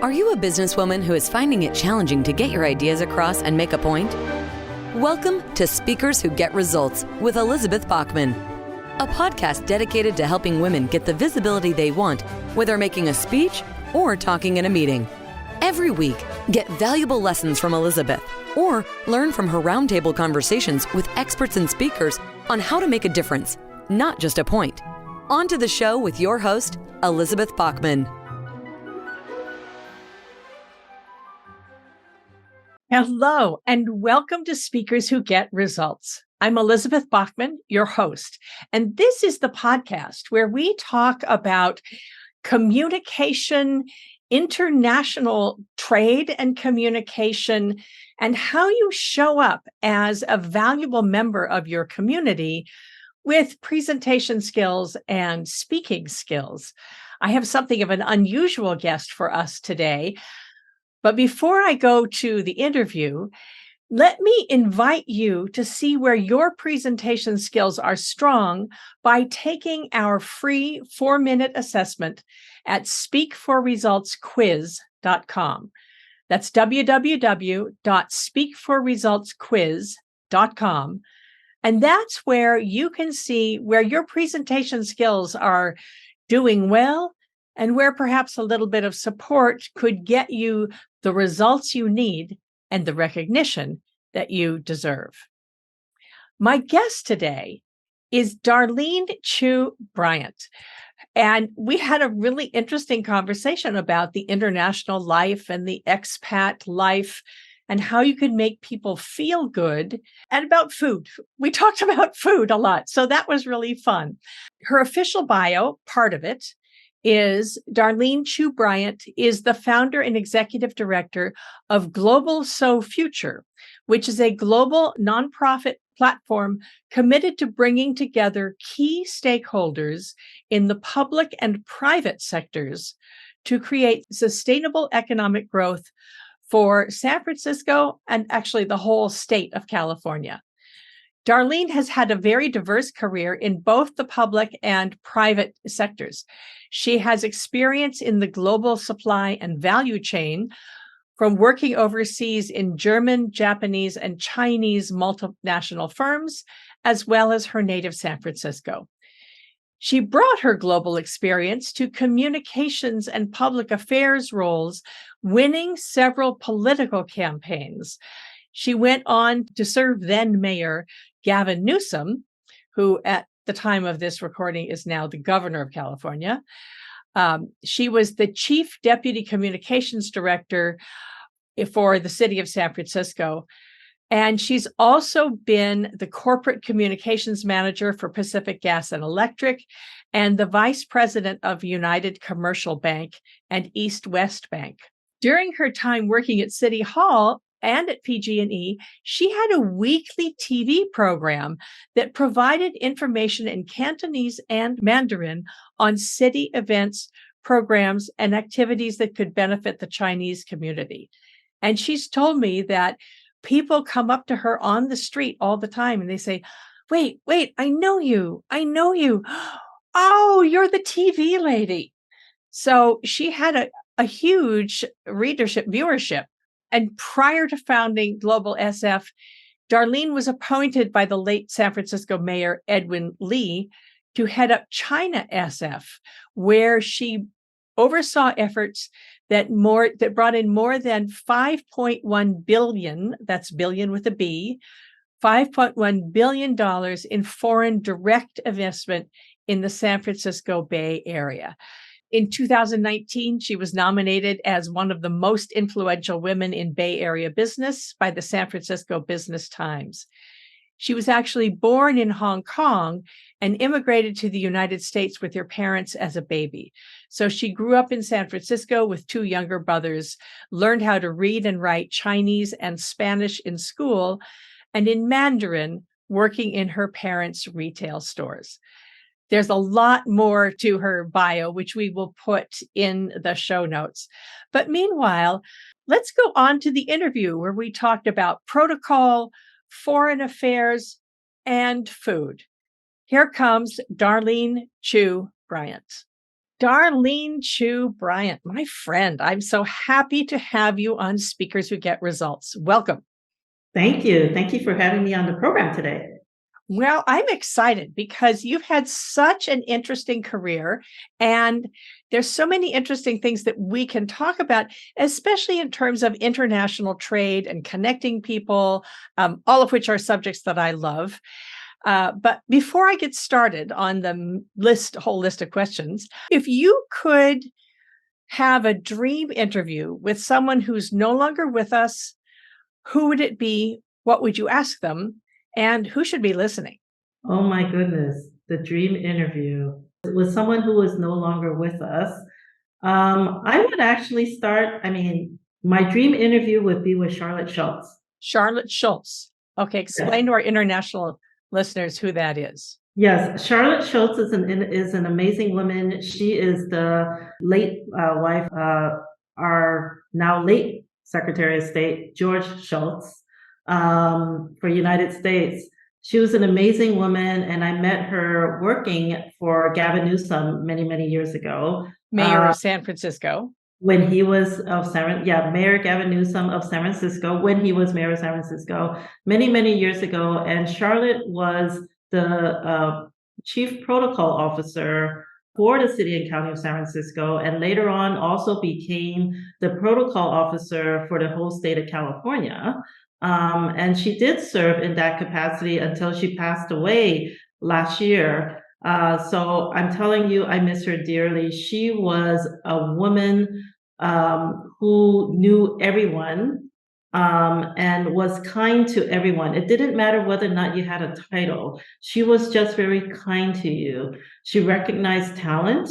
Are you a businesswoman who is finding it challenging to get your ideas across and make a point? Welcome to Speakers Who Get Results with Elizabeth Bachman, a podcast dedicated to helping women get the visibility they want, whether making a speech or talking in a meeting. Every week, get valuable lessons from Elizabeth or learn from her roundtable conversations with experts and speakers on how to make a difference, not just a point. On to the show with your host, Elizabeth Bachman. Hello, and welcome to Speakers Who Get Results. I'm Elizabeth Bachman, your host, and this is the podcast where we talk about communication, international trade and communication, and how you show up as a valuable member of your community with presentation skills and speaking skills. I have something of an unusual guest for us today. But before I go to the interview, let me invite you to see where your presentation skills are strong by taking our free 4-minute assessment at speakforresultsquiz.com. That's www.speakforresultsquiz.com. And that's where you can see where your presentation skills are doing well and where perhaps a little bit of support could get you the results you need and the recognition that you deserve. My guest today is Darlene Chiu Bryant. And we had a really interesting conversation about the international life and the expat life and how you could make people feel good, and about food. We talked about food a lot, so that was really fun. Her official bio, part of it, is Darlene Chiu Bryant is the founder and executive director of Global So Future, which is a global nonprofit platform committed to bringing together key stakeholders in the public and private sectors to create sustainable economic growth for San Francisco and actually the whole state of California. Darlene has had a very diverse career in both the public and private sectors. She has experience in the global supply and value chain from working overseas in German, Japanese, and Chinese multinational firms, as well as her native San Francisco. She brought her global experience to communications and public affairs roles, winning several political campaigns. She went on to serve then Mayor Gavin Newsom, who at the time of this recording is now the governor of California. She was the chief deputy communications director for the city of San Francisco. And she's also been the corporate communications manager for Pacific Gas and Electric and the vice president of United Commercial Bank and East West Bank. During her time working at City Hall and at PG&E, she had a weekly TV program that provided information in Cantonese and Mandarin on city events, programs, and activities that could benefit the Chinese community. And she's told me that people come up to her on the street all the time and they say, wait, I know you. Oh, you're the TV lady. So she had a huge viewership. And prior to founding Global SF, Darlene was appointed by the late San Francisco Mayor Edwin Lee to head up China SF, where she oversaw efforts that brought in more than $5.1 billion, that's billion with a B, $5.1 billion in foreign direct investment in the San Francisco Bay Area. In 2019, she was nominated as one of the most influential women in Bay Area business by the San Francisco Business Times. She was actually born in Hong Kong and immigrated to the United States with her parents as a baby. So she grew up in San Francisco with 2 younger brothers, learned how to read and write Chinese and Spanish in school, and in Mandarin, working in her parents' retail stores. There's a lot more to her bio, which we will put in the show notes. But meanwhile, let's go on to the interview where we talked about protocol, foreign affairs, and food. Here comes Darlene Chiu Bryant. Darlene Chiu Bryant, my friend. I'm so happy to have you on Speakers Who Get Results. Welcome. Thank you. Thank you for having me on the program today. Well, I'm excited because you've had such an interesting career, and there's so many interesting things that we can talk about, especially in terms of international trade and connecting people, all of which are subjects that I love. But before I get started on the whole list of questions, if you could have a dream interview with someone who's no longer with us, who would it be? What would you ask them? And who should be listening? Oh my goodness, the dream interview with someone who is no longer with us. I would actually start, my dream interview would be with Charlotte Schultz. Charlotte Schultz. Okay, explain to our international listeners who that is. Yes, Charlotte Schultz is an amazing woman. She is the late wife of our now late Secretary of State, George Schultz, for United States. She was an amazing woman, and I met her working for Gavin Newsom many, many years ago. Mayor of San Francisco. When he was Mayor Gavin Newsom of San Francisco, when he was mayor of San Francisco, many, many years ago. And Charlotte was the chief protocol officer for the city and county of San Francisco, and later on also became the protocol officer for the whole state of California. And she did serve in that capacity until she passed away last year. So I'm telling you, I miss her dearly. She was a woman who knew everyone and was kind to everyone. It didn't matter whether or not you had a title. She was just very kind to you. She recognized talent.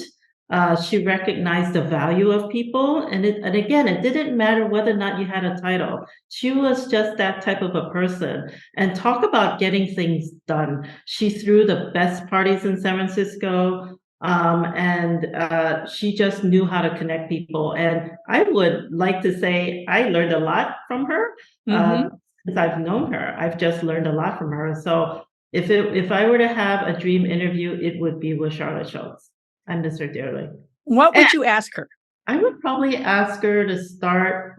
She recognized the value of people. And again, it didn't matter whether or not you had a title. She was just that type of a person. And talk about getting things done. She threw the best parties in San Francisco. And she just knew how to connect people. And I would like to say I learned a lot from her. Since I've known her. I've just learned a lot from her. So if I were to have a dream interview, it would be with Charlotte Schultz. I miss her dearly. What would you ask her? I would probably ask her to start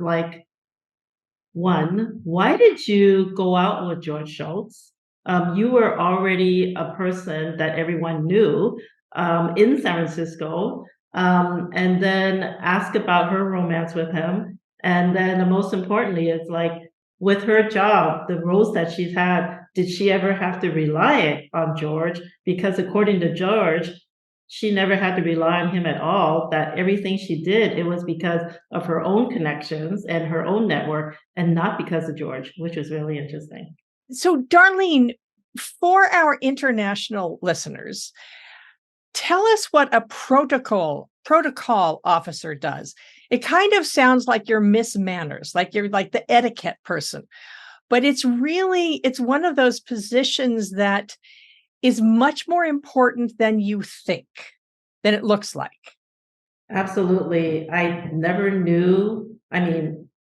one, why did you go out with George Schultz? You were already a person that everyone knew in San Francisco. And then ask about her romance with him. And then the most importantly is with her job, the roles that she's had, did she ever have to rely on George? Because according to George, she never had to rely on him at all, that everything she did, it was because of her own connections and her own network and not because of George, which was really interesting. So, Darlene, for our international listeners, tell us what a protocol officer does. It kind of sounds like you're Miss Manners, like you're like the etiquette person, but it's one of those positions that is much more important than you think, than it looks like. Absolutely. I never knew,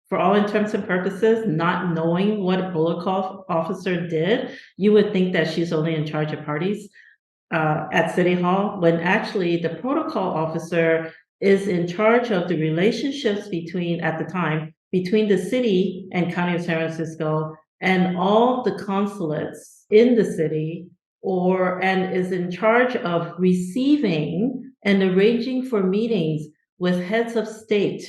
for all intents and purposes, not knowing what a protocol officer did, you would think that she's only in charge of parties at City Hall, when actually the protocol officer is in charge of the relationships at the time, between the city and county of San Francisco and all the consulates in the city, and is in charge of receiving and arranging for meetings with heads of state,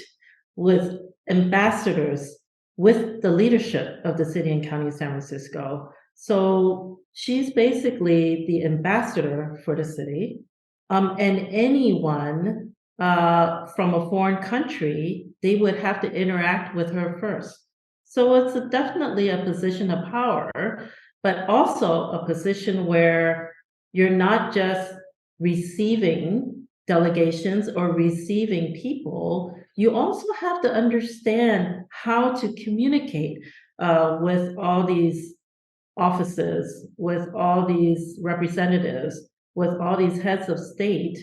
with ambassadors, with the leadership of the city and county of San Francisco. So she's basically the ambassador for the city. And anyone from a foreign country, they would have to interact with her first. So it's definitely a position of power, but also a position where you're not just receiving delegations or receiving people, you also have to understand how to communicate with all these offices, with all these representatives, with all these heads of state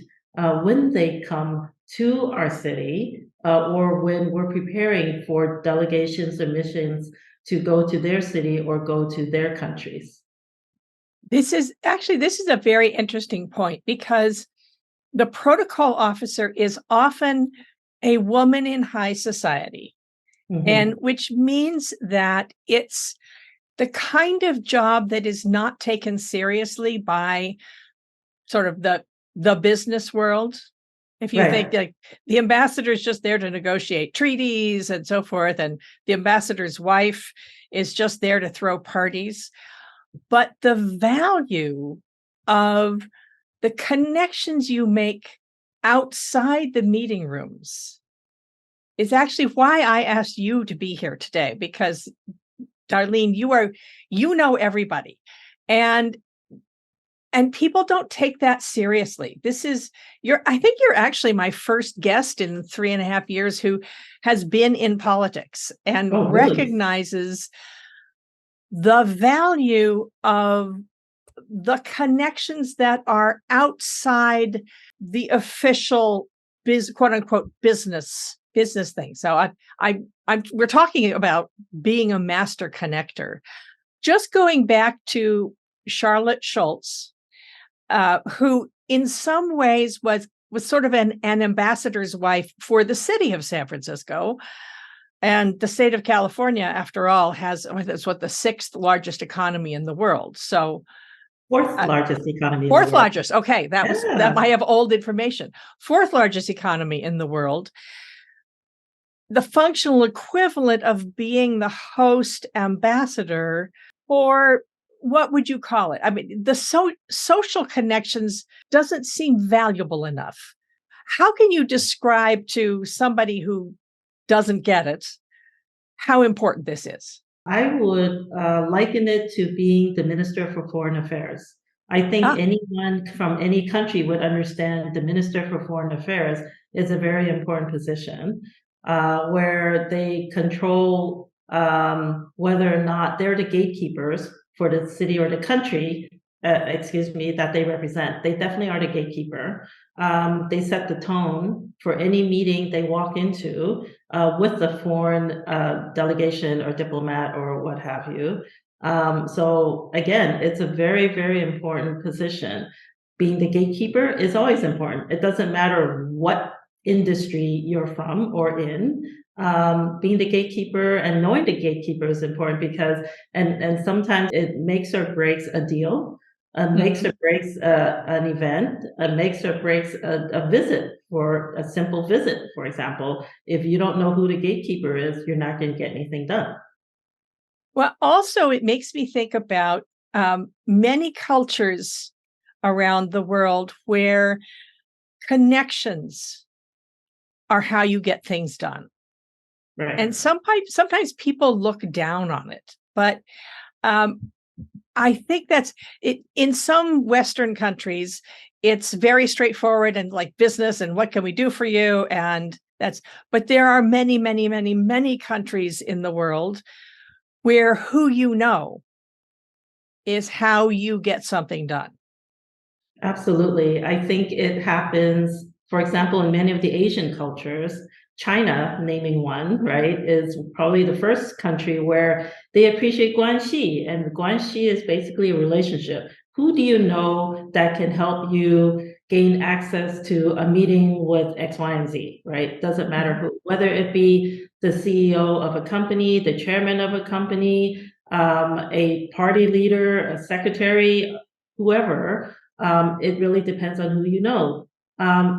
when they come to our city or when we're preparing for delegations or missions to go to their city or go to their countries. This is a very interesting point, because the protocol officer is often a woman in high society, and which means that it's the kind of job that is not taken seriously by sort of the business world. If you think like the ambassador is just there to negotiate treaties and so forth, and the ambassador's wife is just there to throw parties. But the value of the connections you make outside the meeting rooms is actually why I asked you to be here today, because Darlene, you know everybody. And people don't take that seriously. I think you're actually my first guest in 3.5 years who has been in politics and recognizes the value of the connections that are outside the official quote unquote business thing. So we're talking about being a master connector. Just going back to Charlotte Schultz, who in some ways was sort of an ambassador's wife for the city of San Francisco. And the state of California, after all, it's what the 6th largest economy in the world. So fourth largest economy. Fourth largest. Okay, that I have old information. 4th largest economy in the world. The functional equivalent of being the host ambassador, or what would you call it? I mean, the social connections doesn't seem valuable enough. How can you describe to somebody who doesn't get it how important this is? I would liken it to being the Minister for Foreign Affairs. I think anyone from any country would understand the Minister for Foreign Affairs is a very important position where they control whether or not they're the gatekeepers for the city or the country, that they represent. They definitely are the gatekeeper. They set the tone for any meeting they walk into with the foreign delegation or diplomat or what have you. So again, it's a very, very important position. Being the gatekeeper is always important. It doesn't matter what industry you're from or in. Being the gatekeeper and knowing the gatekeeper is important because, and sometimes it makes or breaks a deal. Makes or breaks an event, makes or breaks a visit, for a simple visit, for example. If you don't know who the gatekeeper is, you're not going to get anything done. Well, also, it makes me think about many cultures around the world where connections are how you get things done. Right. And sometimes people look down on it, but I think that's it. In some Western countries, it's very straightforward and like business and what can we do for you? But there are many, many, many, many countries in the world where who you know is how you get something done. Absolutely. I think it happens, for example, in many of the Asian cultures. China, naming one, right, is probably the first country where they appreciate guanxi. And guanxi is basically a relationship. Who do you know that can help you gain access to a meeting with X, Y, and Z, right? Doesn't matter who, whether it be the CEO of a company, the chairman of a company, a party leader, a secretary, whoever. It really depends on who you know.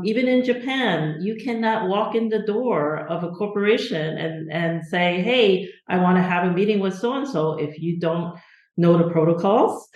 Even in Japan, you cannot walk in the door of a corporation and say, hey, I want to have a meeting with so-and-so if you don't know the protocols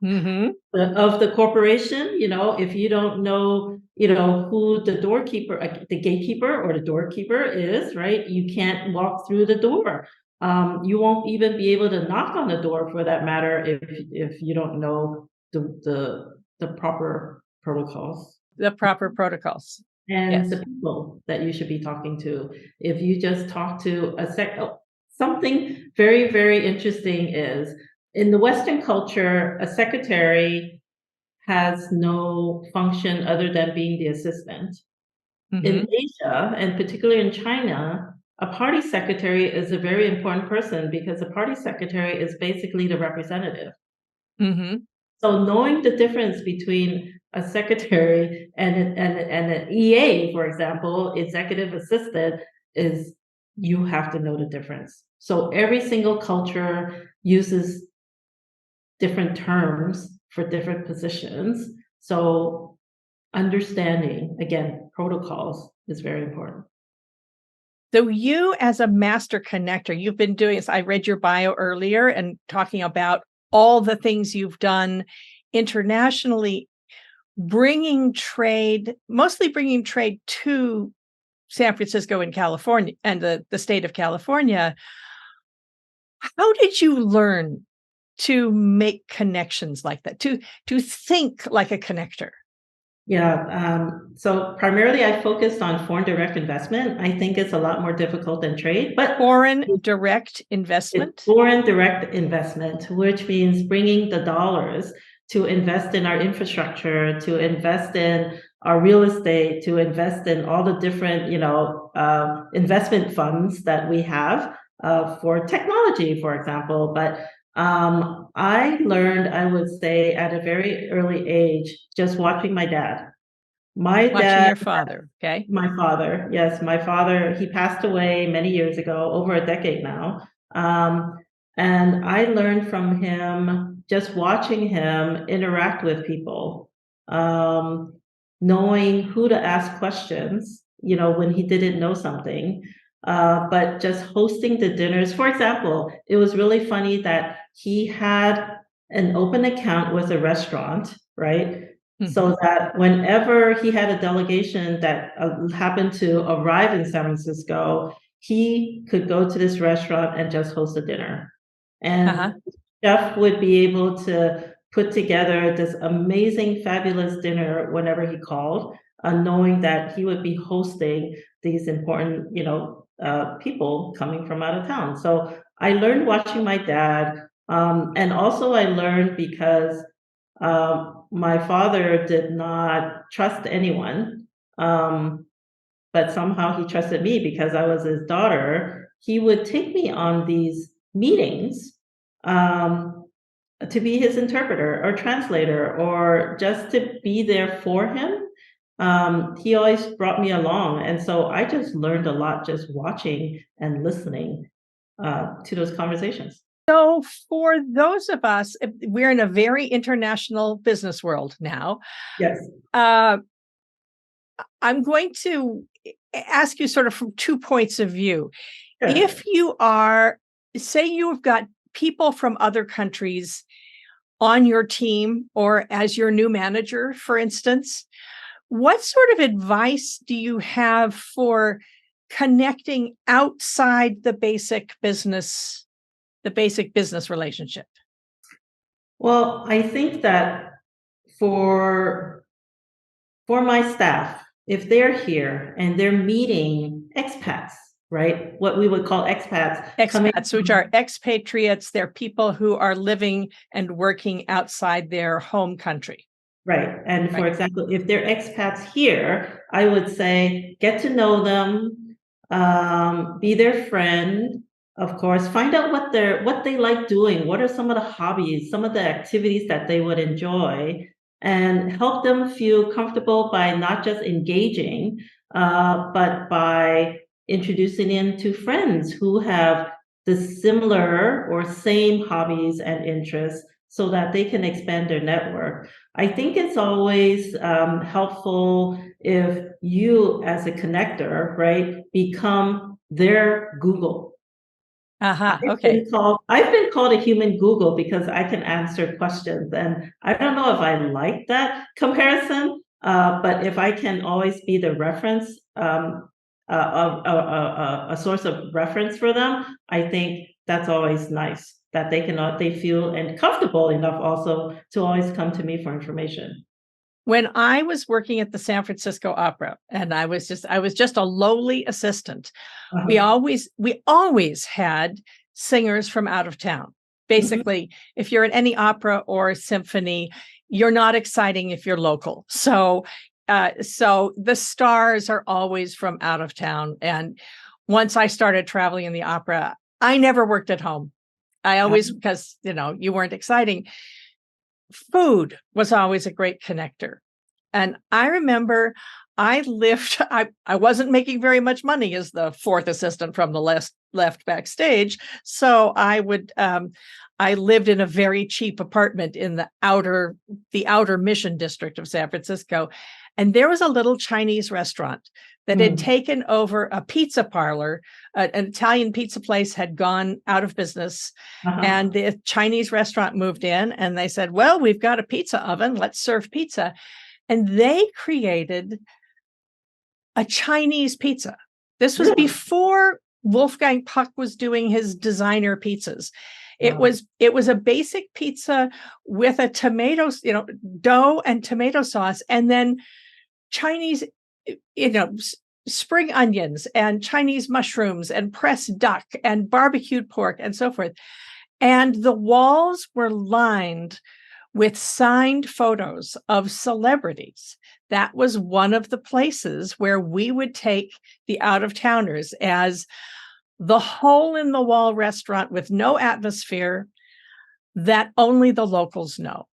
of the corporation. If you don't know, who the doorkeeper, the gatekeeper or the doorkeeper is, right? You can't walk through the door. You won't even be able to knock on the door for that matter if you don't know the proper protocols. The proper protocols. And the people that you should be talking to. If you just talk to something very, very interesting is in the Western culture, a secretary has no function other than being the assistant. In Asia, and particularly in China, a party secretary is a very important person because a party secretary is basically the representative. So knowing the difference between a secretary and an EA, for example, executive assistant, is you have to know the difference. So every single culture uses different terms for different positions. So understanding, again, protocols is very important. So you as a master connector, you've been doing this. I read your bio earlier and talking about all the things you've done internationally, mostly bringing trade to San Francisco and California and the state of California. How did you learn to make connections like that, to think like a connector? Yeah, so primarily I focused on foreign direct investment. I think it's a lot more difficult than trade, but Foreign direct investment? it's foreign direct investment, which means bringing the dollars to invest in our infrastructure, to invest in our real estate, to invest in all the different, investment funds that we have for technology, for example. But I learned, I would say, at a very early age, just watching my dad. Watching your father, okay? My father, yes, my father, he passed away many years ago, over a decade now. And I learned from him, just watching him interact with people, knowing who to ask questions, when he didn't know something, but just hosting the dinners. For example, it was really funny that he had an open account with a restaurant, right? So that whenever he had a delegation that happened to arrive in San Francisco, he could go to this restaurant and just host a dinner. And chef would be able to put together this amazing, fabulous dinner whenever he called, knowing that he would be hosting these important, people coming from out of town. So I learned watching my dad, and also I learned because my father did not trust anyone, but somehow he trusted me because I was his daughter. He would take me on these meetings to be his interpreter or translator or just to be there for him. He always brought me along. And so I just learned a lot just watching and listening to those conversations. So for those of us, we're in a very international business world now. Yes. I'm going to ask you sort of from 2 points of view. Sure. If you are, say you've got people from other countries on your team or as your new manager, for instance, what sort of advice do you have for connecting outside the basic business relationship? Well, I think that for my staff, if they're here and they're meeting expats, right? What we would call Expats, which are expatriates, they're people who are living and working outside their home country. Right. And for example, if they're expats here, I would say get to know them, be their friend, of course, find out what they like doing, what are some of the hobbies, some of the activities that they would enjoy, and help them feel comfortable by not just engaging, but by introducing them to friends who have the similar or same hobbies and interests so that they can expand their network. I think it's always helpful if you, as a connector, right, become their Google. Okay. I've been called a human Google because I can answer questions, and I don't know if I like that comparison. But if I can always be the reference, a source of reference for them, I think that's always nice. That they feel and comfortable enough also to always come to me for information. When I was working at the San Francisco Opera, and I was just a lowly assistant, we always had singers from out of town. Basically, if you're at any opera or symphony, you're not exciting if you're local. So the stars are always from out of town. And once I started traveling in the opera, I never worked at home. I always, because you weren't exciting. Food was always a great connector. And I remember I wasn't making very much money as the fourth assistant from the left backstage. So I lived in a very cheap apartment in the outer Mission district of San Francisco. And there was a little Chinese restaurant that had taken over a pizza parlor. An Italian pizza place had gone out of business. And the Chinese restaurant moved in and they said, well, we've got a pizza oven. Let's serve pizza. And they created a Chinese pizza. This was before Wolfgang Puck was doing his designer pizzas. It was a basic pizza with a tomato, dough and tomato sauce, and then Chinese, spring onions and Chinese mushrooms and pressed duck and barbecued pork and so forth. And the walls were lined with signed photos of celebrities. That was one of the places where we would take the out-of-towners as the hole-in-the-wall restaurant with no atmosphere that only the locals know.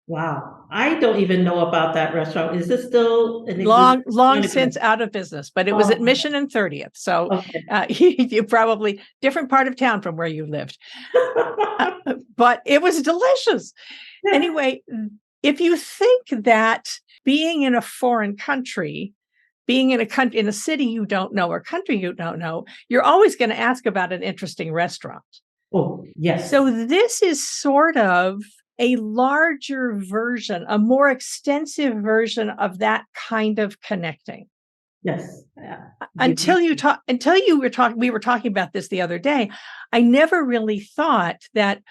Wow. I don't even know about that restaurant. Is it still an long since out of business, but it was at Mission and 30th. So you probably different part of town from where you lived. But it was delicious. Anyway, if you think that being in a foreign country, being in a city you don't know or country you don't know, you're always going to ask about an interesting restaurant. Oh, yes. So this is sort of a larger version, a more extensive version of that kind of connecting. Yes. We were talking about this the other day. I never really thought that,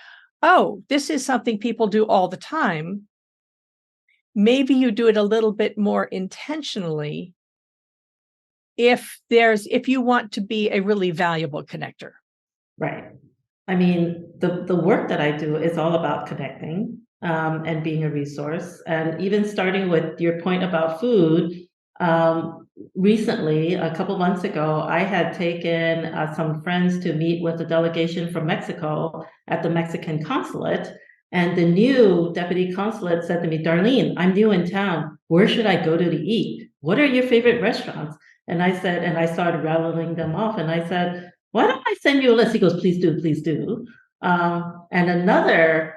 this is something people do all the time. Maybe you do it a little bit more intentionally if you want to be a really valuable connector. Right. I mean, the work that I do is all about connecting and being a resource. And even starting with your point about food, recently, a couple months ago, I had taken some friends to meet with a delegation from Mexico at the Mexican consulate. And the new deputy consulate said to me, Darlene, I'm new in town. Where should I go to eat? What are your favorite restaurants? And I said, and I started rattling them off. And I said, why don't I send you a list? He goes, please do, please do. And another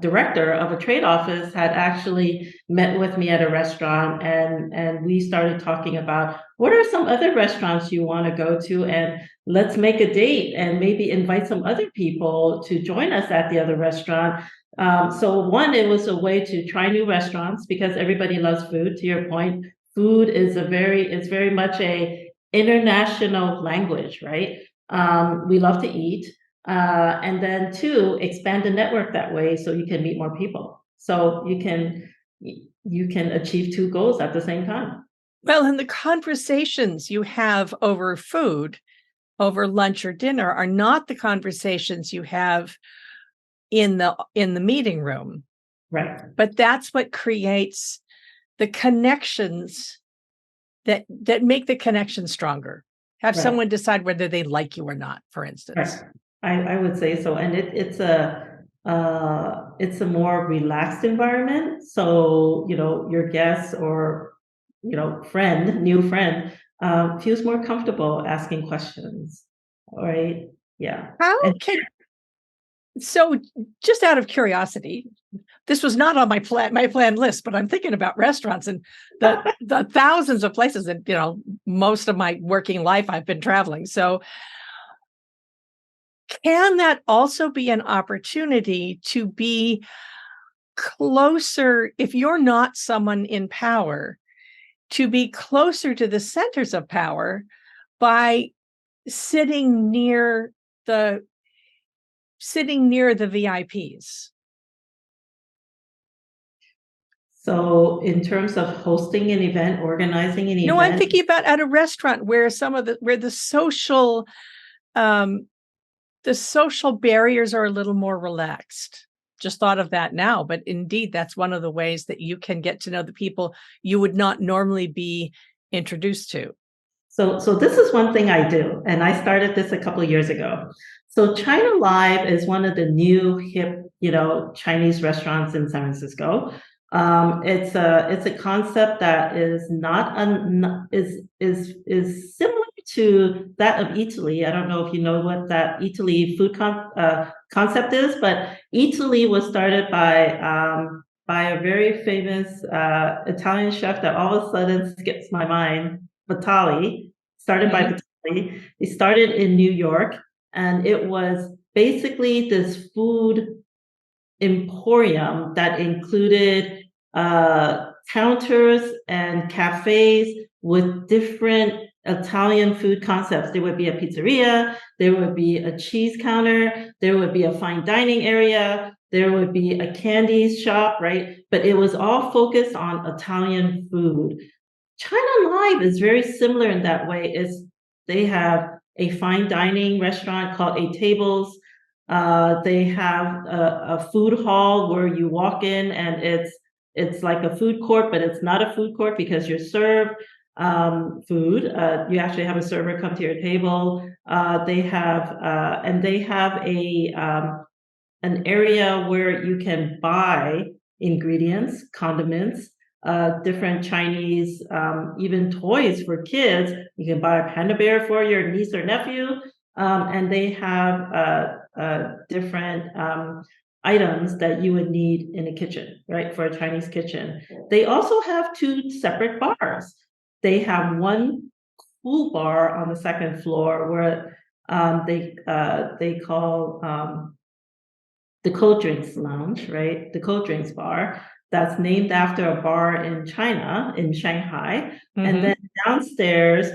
director of a trade office had actually met with me at a restaurant, and we started talking about what are some other restaurants you want to go to, and let's make a date and maybe invite some other people to join us at the other restaurant. So one, it was a way to try new restaurants because everybody loves food. To your point, food is it's very much a international language, right? We love to eat. And then two, expand the network that way so you can meet more people. So you can achieve two goals at the same time. Well, and the conversations you have over food, over lunch or dinner, are not the conversations you have in the meeting room. Right. But that's what creates the connections that make the connection stronger. Have someone decide whether they like you or not, for instance. Right. I would say so. And it's a more relaxed environment. So, your guest or, new friend, feels more comfortable asking questions. Right. Yeah. So just out of curiosity, this was not on my planned list, but I'm thinking about restaurants and the thousands of places that, most of my working life I've been traveling. So can that also be an opportunity to be closer, if you're not someone in power, to be closer to the centers of power by sitting near the VIPs? So in terms of hosting an event, organizing an event. No, I'm thinking about at a restaurant where the social barriers are a little more relaxed. Just thought of that now, but indeed, that's one of the ways that you can get to know the people you would not normally be introduced to. So this is one thing I do, and I started this a couple of years ago. So China Live is one of the new hip, Chinese restaurants in San Francisco. It's a concept that is not is similar to that of Italy. I don't know if you know what that Italy food concept is, but Italy was started by a very famous Italian chef that all of a sudden skips my mind, Vitali. Started by Vitali. He started in New York, and it was basically this food emporium that included counters and cafes with different Italian food concepts. There would be a pizzeria, there would be a cheese counter, there would be a fine dining area, there would be a candy shop, right? But it was all focused on Italian food. China Live is very similar in that way. They have a fine dining restaurant called Eight Tables. They have a food hall where you walk in and it's like a food court, but it's not a food court because you're served food. You actually have a server come to your table. They have an area where you can buy ingredients, condiments, different Chinese, even toys for kids. You can buy a panda bear for your niece or nephew, and they have different items that you would need in a kitchen, right, for a Chinese kitchen. They also have two separate bars. They have one cool bar on the second floor where they call the cold drinks lounge, right? The cold drinks bar that's named after a bar in China, in Shanghai. And then downstairs,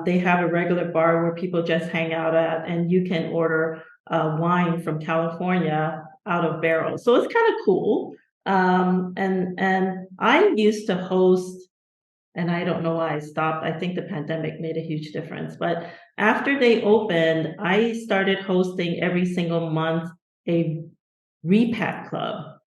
they have a regular bar where people just hang out at, and you can order wine from California out of barrels. So it's kind of cool. And I used to host, and I don't know why I stopped. I think the pandemic made a huge difference. But after they opened, I started hosting every single month a repack club.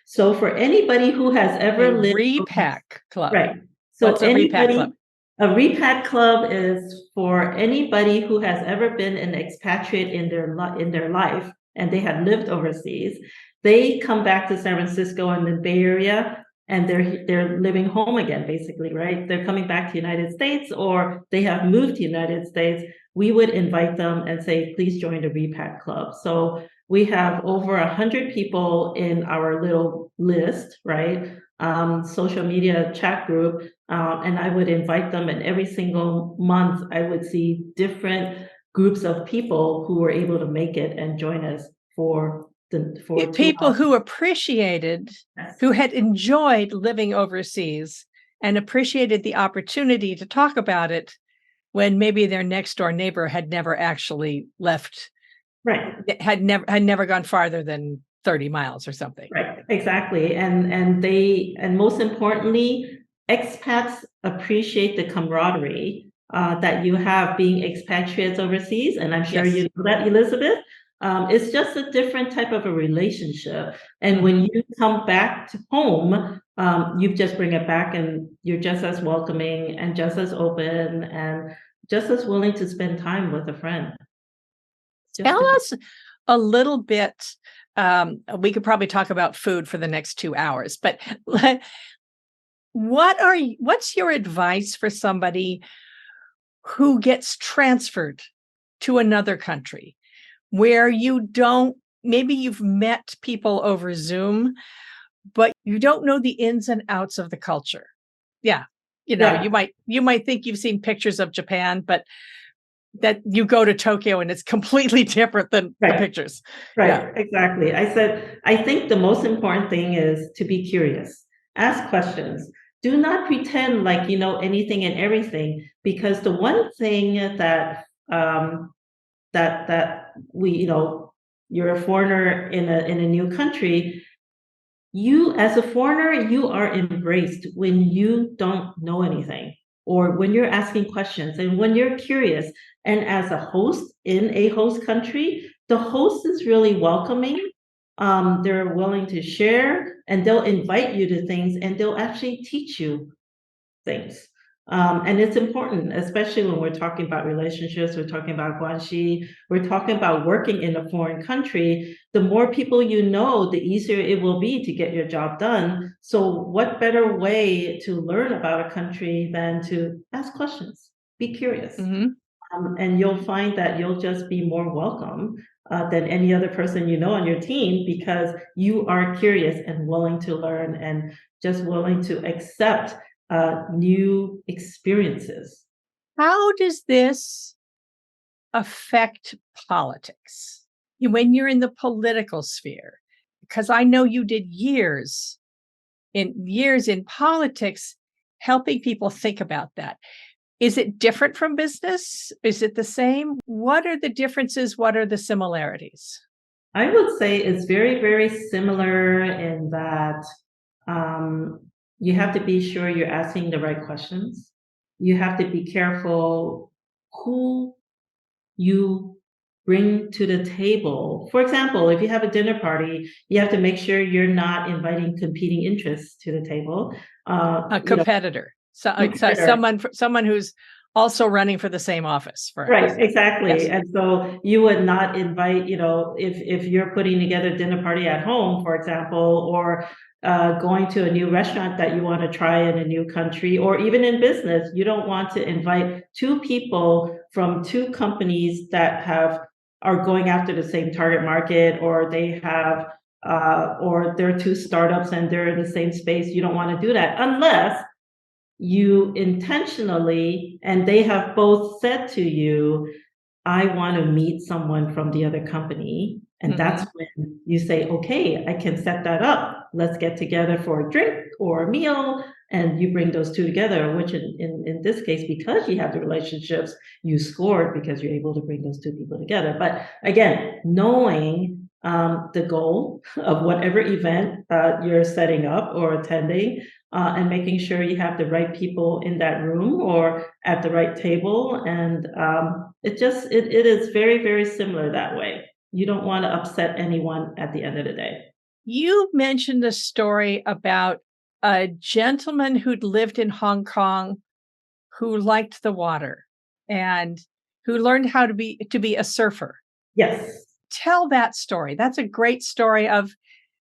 So for anybody who has ever lived repack club, right? So what's a repack club? A repack club is for anybody who has ever been an expatriate in their life and they have lived overseas. They come back to San Francisco and the Bay Area, and they're living home again, basically, right? They're coming back to the United States, or they have moved to the United States. We would invite them and say, please join the repack club. So we have over 100 people in our little list, right? Social media chat group, and I would invite them, and every single month I would see different groups of people who were able to make it and join us for people who appreciated, who had enjoyed living overseas and appreciated the opportunity to talk about it when maybe their next door neighbor had never actually left, right? Had never gone farther than 30 miles or something. Right, exactly. And most importantly, expats appreciate the camaraderie that you have being expatriates overseas. And I'm sure you know that, Elizabeth. It's just a different type of a relationship. And when you come back to home, you just bring it back, and you're just as welcoming and just as open and just as willing to spend time with a friend. Tell us a little bit. We could probably talk about food for the next 2 hours, but what's your advice for somebody who gets transferred to another country where maybe you've met people over Zoom, but you don't know the ins and outs of the culture? Yeah. You might think you've seen pictures of Japan, but that you go to Tokyo and it's completely different than the pictures. Right, yeah. Exactly. I think the most important thing is to be curious. Ask questions. Do not pretend like you know anything and everything, because the one thing that you're a foreigner in a new country, you as a foreigner, you are embraced when you don't know anything, or when you're asking questions and when you're curious. And as a host in a host country, the host is really welcoming. They're willing to share, and they'll invite you to things, and they'll actually teach you things. And it's important, especially when we're talking about relationships, we're talking about guanxi, we're talking about working in a foreign country. The more people you know, the easier it will be to get your job done. So what better way to learn about a country than to ask questions, be curious. And you'll find that you'll just be more welcome than any other person you know on your team, because you are curious and willing to learn and just willing to accept new experiences. How does this affect politics when you're in the political sphere? Because I know you did years in politics helping people think about that. Is it different from business? Is it the same? What are the differences? What are the similarities? I would say it's very, very similar in that you have to be sure you're asking the right questions. You have to be careful who you bring to the table. For example, if you have a dinner party, you have to make sure you're not inviting competing interests to the table. A competitor. Someone who's also running for the same office. Right, exactly. Yes. And so you would not invite, if you're putting together a dinner party at home, for example, or going to a new restaurant that you want to try in a new country, or even in business, you don't want to invite two people from two companies that are going after the same target market, or or they're two startups and they're in the same space. You don't want to do that unless you intentionally, and they have both said to you, I want to meet someone from the other company. And that's when you say, okay, I can set that up. Let's get together for a drink or a meal. And you bring those two together, which in this case, because you have the relationships, you scored because you're able to bring those two people together. But again, knowing the goal of whatever event you're setting up or attending, and making sure you have the right people in that room or at the right table. And it is very, very similar that way. You don't want to upset anyone at the end of the day. You mentioned a story about a gentleman who'd lived in Hong Kong who liked the water and who learned how to be a surfer. Yes. Tell that story. That's a great story of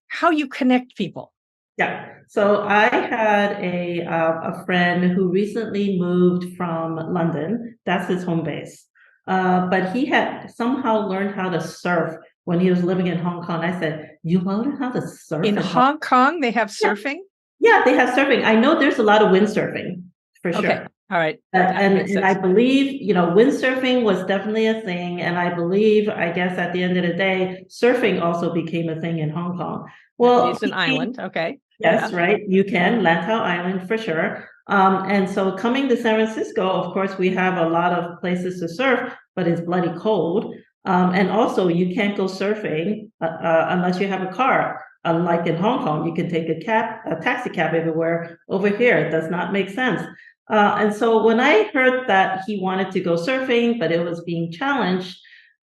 how you connect people. Yeah. So I had a friend who recently moved from London. That's his home base. But he had somehow learned how to surf when he was living in Hong Kong. I said, you learned how to surf in Hong Kong? They have surfing? Yeah, they have surfing. I know there's a lot of windsurfing for sure. Okay. All right. And I believe, windsurfing was definitely a thing. And I believe, I guess at the end of the day, surfing also became a thing in Hong Kong. Well, it's an island. Okay. Yes, yeah. Right. You can, Lantau Island for sure. And so coming to San Francisco, of course, we have a lot of places to surf, but it's bloody cold. And also you can't go surfing unless you have a car. Unlike in Hong Kong, you can take a taxi cab everywhere. Over here, it does not make sense. And so when I heard that he wanted to go surfing, but it was being challenged,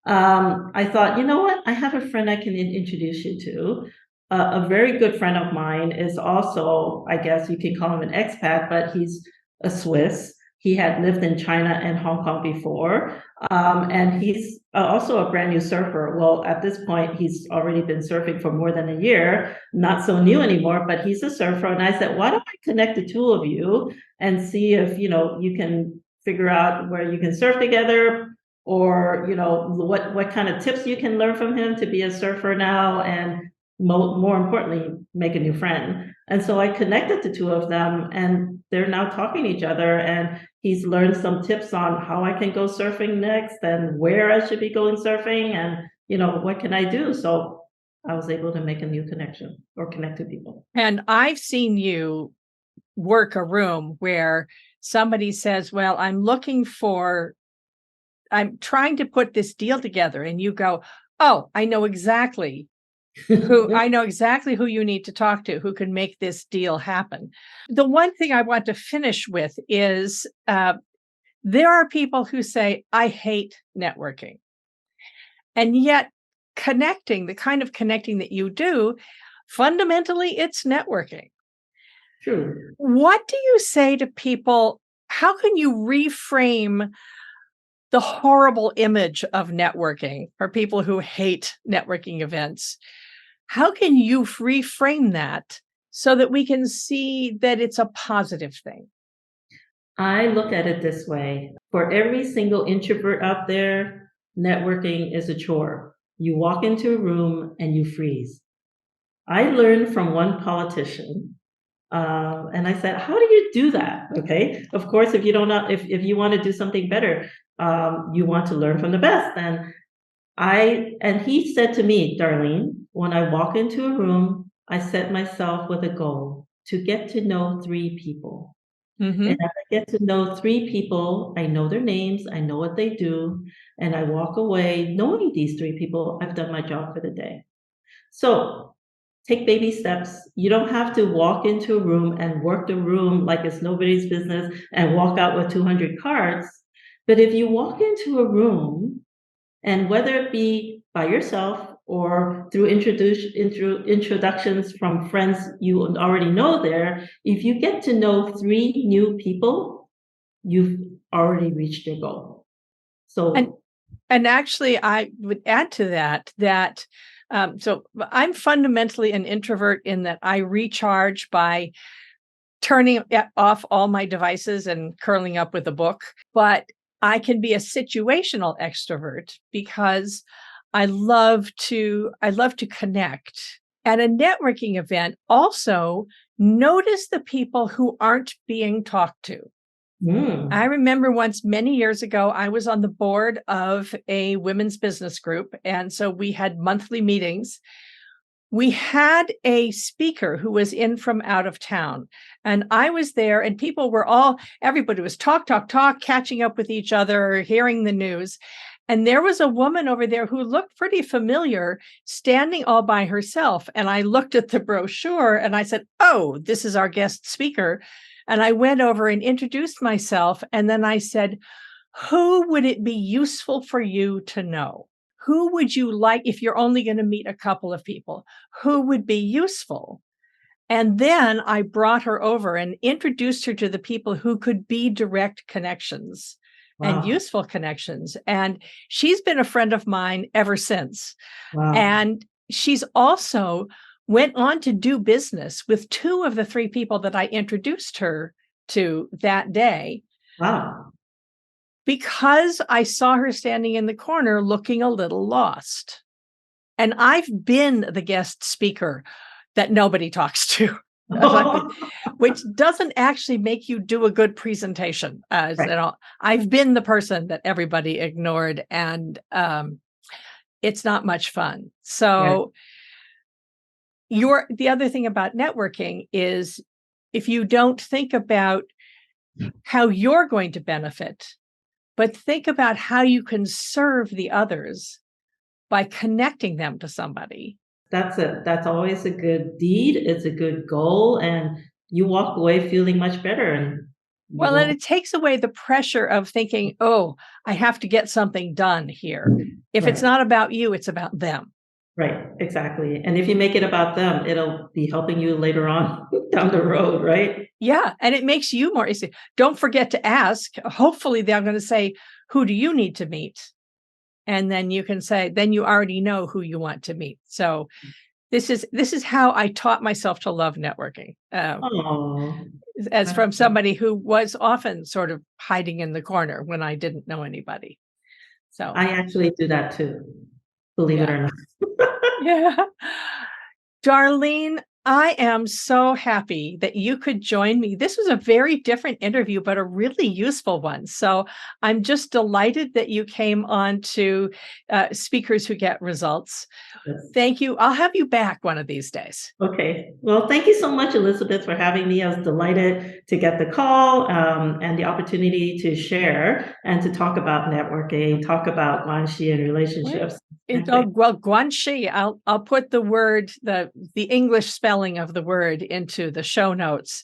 I thought, you know what? I have a friend I can introduce you to. A very good friend of mine is also, I guess you can call him an expat, but he's a Swiss. He had lived in China and Hong Kong before. And he's also a brand new surfer. Well, at this point, he's already been surfing for more than a year, not so new anymore, but he's a surfer. And I said, why don't I connect the two of you and see if, you can figure out where you can surf together, or, what kind of tips you can learn from him to be a surfer now, and more importantly, make a new friend. And so I connected the two of them, and they're now talking to each other, and he's learned some tips on how I can go surfing next and where I should be going surfing, and what can I do. So I was able to make a new connection or connect to people. And I've seen you work a room where somebody says, well, I'm trying to put this deal together, and you go, oh, I know exactly who you need to talk to, who can make this deal happen. The one thing I want to finish with is there are people who say, I hate networking. And yet the kind of connecting that you do, fundamentally, it's networking. True. What do you say to people how can you reframe the horrible image of networking for people who hate networking events? How can you reframe that so that we can see that it's a positive thing? I look at it this way. For every single introvert out there, networking is a chore. You walk into a room and you freeze. I learned from one politician, and I said, "How do you do that?" Okay, of course, if you don't know, if you want to do something better, you want to learn from the best. And he said to me, Darlene, when I walk into a room, I set myself with a goal to get to know three people. And Mm-hmm. as I get to know three people, I know their names, I know what they do, and I walk away knowing these three people, I've done my job for the day. So take baby steps. You don't have to walk into a room and work the room like it's nobody's business and walk out with 200 cards. But if you walk into a room, and whether it be by yourself or through introductions from friends you already know there, if you get to know three new people, you've already reached your goal. And So, and actually, I would add to that so I'm fundamentally an introvert in that I recharge by turning off all my devices and curling up with a book. But I can be a situational extrovert because I love to connect. At a networking event, also notice the people who aren't being talked to. I mm, remember once many years ago, I was on the board of a women's business group. And so we had monthly meetings. We had a speaker who was in from out of town, and I was there, and everybody was talk, talk, talk, catching up with each other, hearing the news. And there was a woman over there who looked pretty familiar, standing all by herself. And I looked at the brochure and I said, "Oh, this is our guest speaker." And I went over and introduced myself. And then I said, "Who would it be useful for you to know? Who would you like if you're only going to meet a couple of people? Who would be useful?" And then I brought her over and introduced her to the people who could be direct connections and wow, useful connections. And she's been a friend of mine ever since. wow, And she's also went on to do business with two of the three people that I introduced her to that day, wow. because I saw her standing in the corner looking a little lost. And I've been the guest speaker that nobody talks to, which doesn't actually make you do a good presentation. Right, I've been the person that everybody ignored, and it's not much fun. right. So the other thing about networking is, if you don't think about how you're going to benefit, but think about how you can serve the others by connecting them to somebody. That's always a good deed. It's a good goal, and you walk away feeling much better, and you Well, and won't. it takes away the pressure of thinking, "Oh, I have to get something done here." If it's Right. not about you, it's about them. Right, exactly, and if you make it about them, it'll be helping you later on down the road, right? Yeah, and it makes you more easy. Don't forget to ask. Hopefully, they're going to say, "Who do you need to meet?" And then you can say, then you already know who you want to meet. So this is how I taught myself to love networking. Oh, As that's from somebody who was often sort of hiding in the corner when I didn't know anybody. So I actually do that too, believe it yeah. or not. Yeah. Darlene, I am so happy that you could join me. This was a very different interview, but a really useful one. So I'm just delighted that you came on to Speakers Who Get Results. Yes. Thank you. I'll have you back one of these days. Okay, well, thank you so much, Elizabeth, for having me. I was delighted to get the call, and the opportunity to share and to talk about networking, talk about guanxi and Well, relationships. guanxi. I'll put the English spelling of the word into the show notes.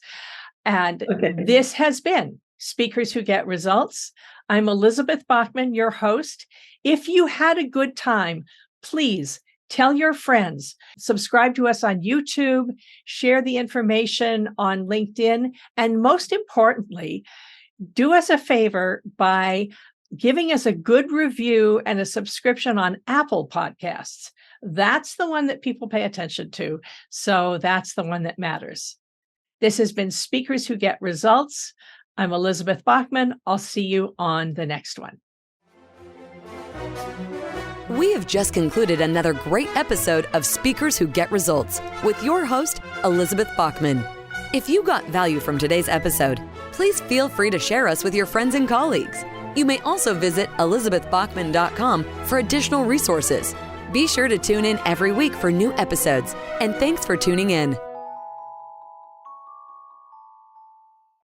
And Okay. this has been Speakers Who Get Results. I'm Elizabeth Bachman, your host. If you had a good time, please tell your friends, subscribe to us on YouTube, share the information on LinkedIn, and most importantly, do us a favor by giving us a good review and a subscription on Apple Podcasts. That's the one that people pay attention to. So that's the one that matters. This has been Speakers Who Get Results. I'm Elizabeth Bachman. I'll see you on the next one. We have just concluded another great episode of Speakers Who Get Results with your host, Elizabeth Bachman. If you got value from today's episode, please feel free to share us with your friends and colleagues. You may also visit elizabethbachman.com for additional resources. Be sure to tune in every week for new episodes, and thanks for tuning in.